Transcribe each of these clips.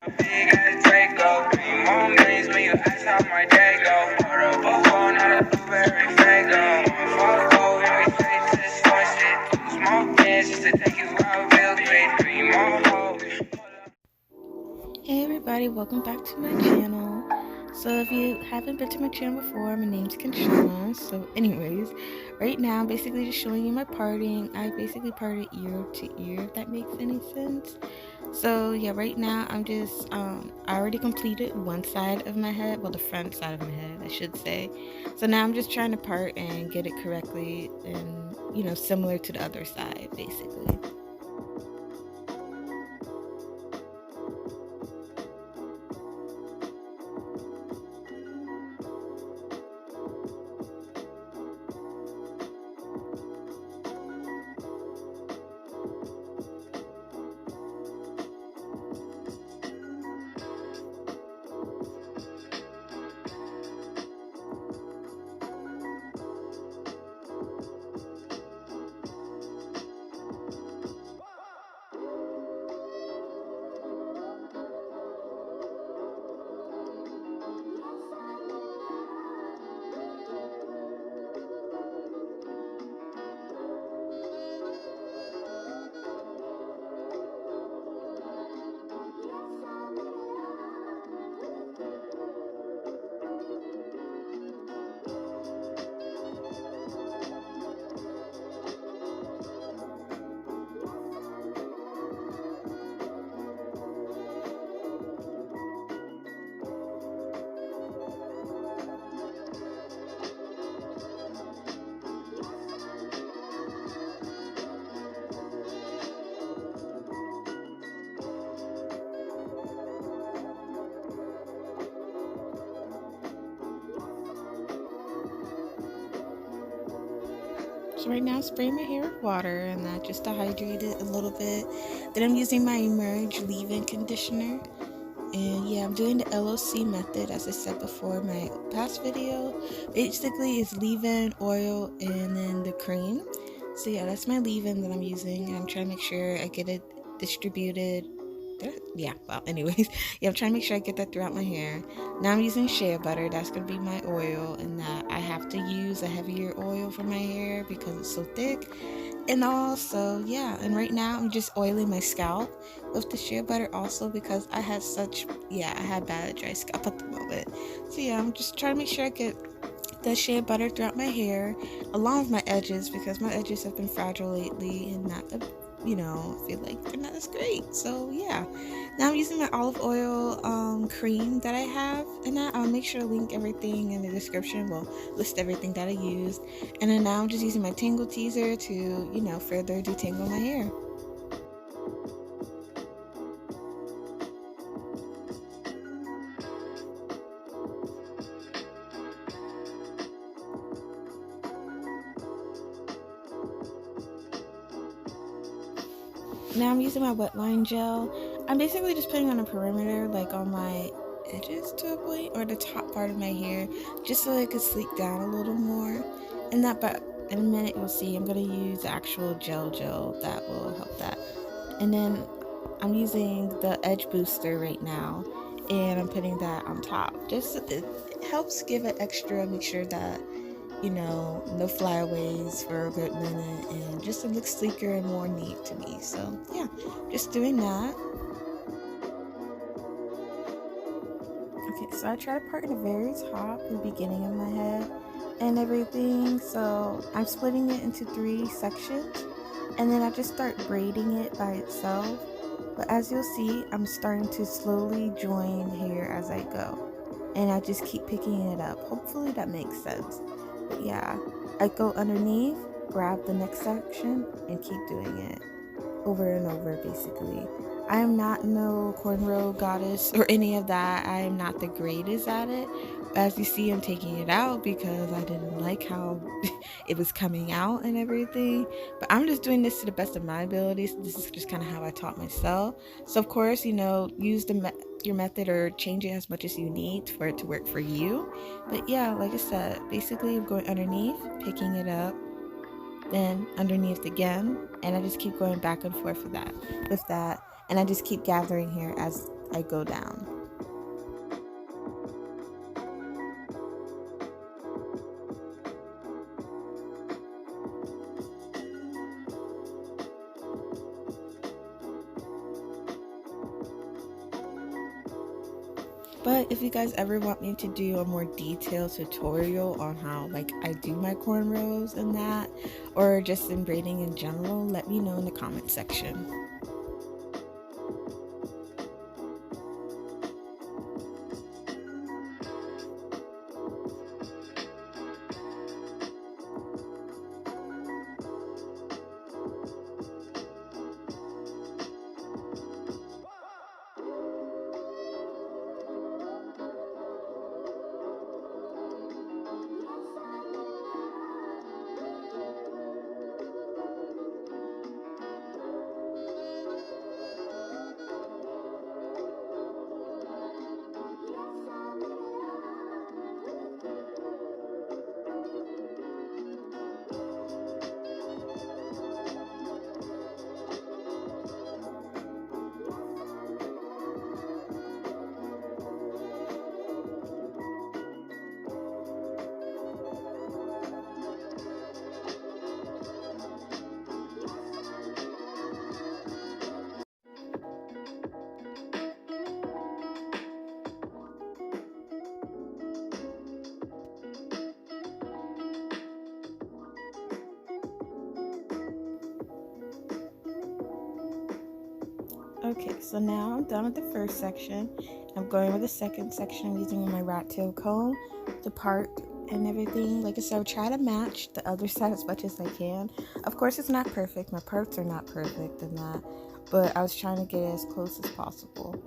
Big ass Draco, 3 more millions when you ask how my day go. Portable, not a blueberry Fago. Follow, every face is twisted. 2 small kids just to take you out real quick. 3 more hoes. Hey everybody, welcome back to my channel. So if you haven't been to my channel before, my name's Conchana. So anyways, right now I'm basically just showing you my parting. I basically parted ear to ear, if that makes any sense. So yeah, right now I'm just I already completed one side of my head, well the front side of my head I should say. So now I'm just trying to part and get it correctly and similar to the other side basically. So right now I'm spraying my hair with water and that just to hydrate it a little bit. Then I'm using my Emerge leave-in conditioner. And yeah, I'm doing the LOC method as I said before in my past video. Basically it's leave-in, oil, and then the cream. So yeah, that's my leave-in that I'm using. And I'm trying to make sure I get it distributed. Yeah, well, anyways, yeah, I'm trying to make sure I get that throughout my hair. Now I'm using shea butter. That's going to be my oil, and that I have to use a heavier oil for my hair because it's so thick and all. So yeah, and right now I'm just oiling my scalp with the shea butter also because I had bad dry scalp at the moment. So yeah, I'm just trying to make sure I get the shea butter throughout my hair along with my edges because my edges have been fragile lately and not the I feel like they're not as great. So yeah, now I'm using my olive oil cream that I have, and I'll make sure to link everything in the description. We'll list everything that I used, and then now I'm just using my tangle teaser to further detangle my hair. Now I'm using my Wetline gel. I'm basically just putting on a perimeter, like on my edges to a point, or the top part of my hair, just so it could sleek down a little more. And that, but in a minute you'll see I'm gonna use the actual gel that will help that. And then I'm using the edge booster right now, and I'm putting that on top. Just it helps give it extra, make sure that no flyaways for a good minute, and just to look sleeker and more neat to me. So yeah, just doing that. Okay, so I try to part in the very top, the beginning of my head and everything. So I'm splitting it into 3 sections, and then I just start braiding it by itself. But as you'll see, I'm starting to slowly join hair as I go, and I just keep picking it up. Hopefully that makes sense. But yeah, I go underneath, grab the next section, and keep doing it over and over basically. I am not no cornrow goddess or any of that. I am not the greatest at it. As you see, I'm taking it out because I didn't like how it was coming out and everything. But I'm just doing this to the best of my abilities. This is just kind of how I taught myself. So of course, use your method or change it as much as you need for it to work for you. But yeah, like I said, basically I'm going underneath, picking it up, then underneath again, and I just keep going back and forth with that, and I just keep gathering here as I go down. But if you guys ever want me to do a more detailed tutorial on how like I do my cornrows and that, or just in braiding in general, let me know in the comment section. Okay, so now I'm done with the first section. I'm going with the second section. I'm using my rat tail comb to part and everything. Like I said, I'll try to match the other side as much as I can. Of course, it's not perfect. My parts are not perfect in that, but I was trying to get it as close as possible.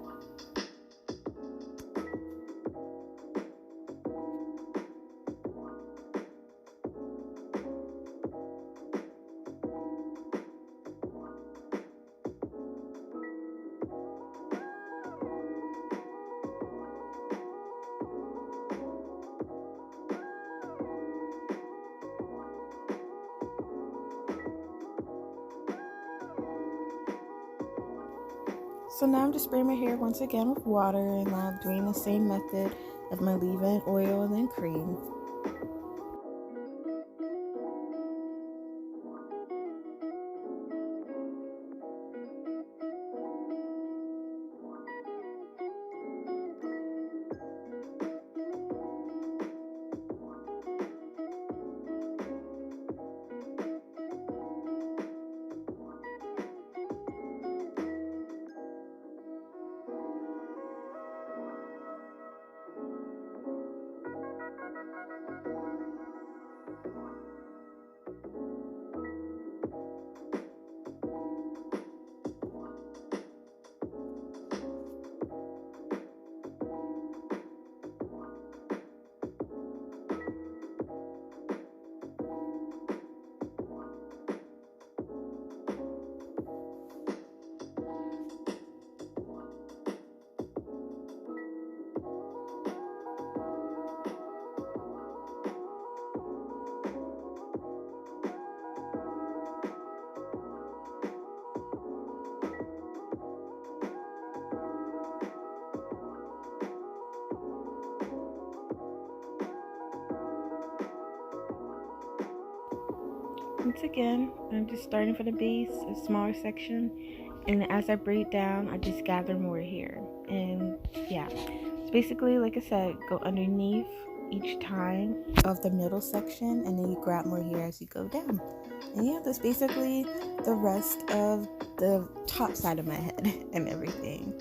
So now I'm just spraying my hair once again with water, and I'm doing the same method of my leave-in oil and then cream. Once again, I'm just starting from the base, a smaller section, and as I braid down, I just gather more hair. And yeah, so basically, like I said, go underneath each time of the middle section, and then you grab more hair as you go down. And yeah, that's basically the rest of the top side of my head and everything.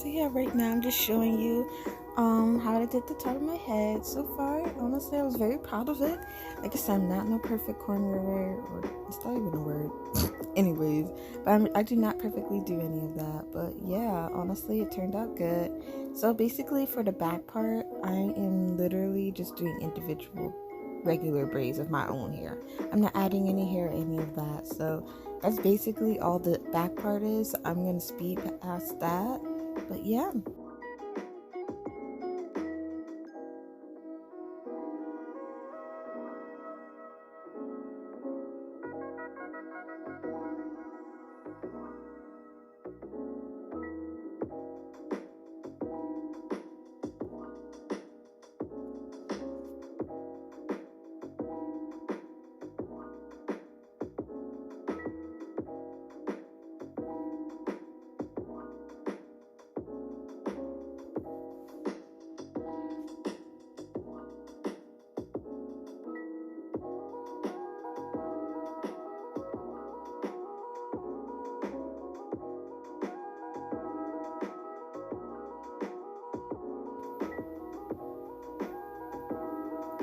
So yeah, right now I'm just showing you how I did the top of my head. So far, honestly, I was very proud of it. Like I said, I'm not no perfect cornrower, or it's not even a word. Anyways, but I do not perfectly do any of that. But yeah, honestly, it turned out good. So basically, for the back part, I am literally just doing individual regular braids of my own hair. I'm not adding any hair, any of that. So that's basically all the back part is. I'm gonna speed past that, but yeah.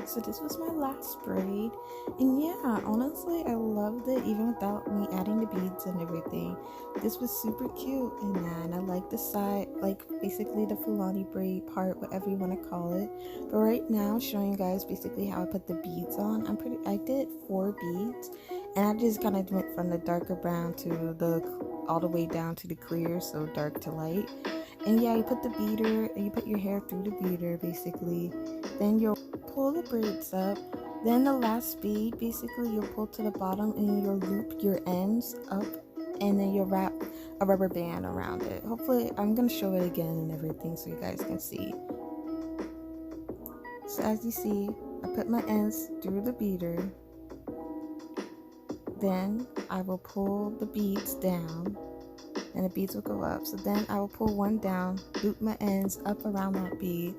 So this was my last braid, and yeah, honestly, I loved it even without me adding the beads and everything. This was super cute, and I like the side, like basically the Fulani braid part, whatever you want to call it. But right now, showing you guys basically how I put the beads on. I did 4 beads, and I just kind of went from the darker brown to all the way down to the clear, so dark to light. And yeah, you put the beader, you put your hair through the beader basically. Then you'll pull the braids up. Then the last bead, basically you'll pull to the bottom and you'll loop your ends up, and then you'll wrap a rubber band around it. Hopefully, I'm gonna show it again and everything so you guys can see. So as you see, I put my ends through the beader. Then I will pull the beads down, and the beads will go up. So then I will pull one down, loop my ends up around that bead.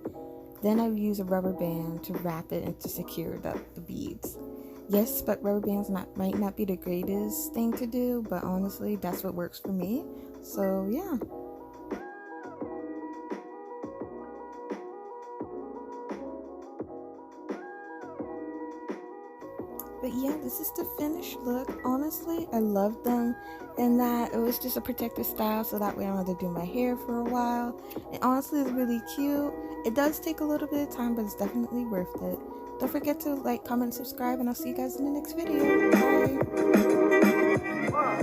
Then I will use a rubber band to wrap it and to secure the beads. Yes, but rubber bands might not be the greatest thing to do, but honestly, that's what works for me. So yeah. But yeah, this is the finished look. Honestly, I love them in that it was just a protective style, so that way I don't have to do my hair for a while. And honestly, it's really cute. It does take a little bit of time, but it's definitely worth it. Don't forget to like, comment, subscribe, and I'll see you guys in the next video. Bye!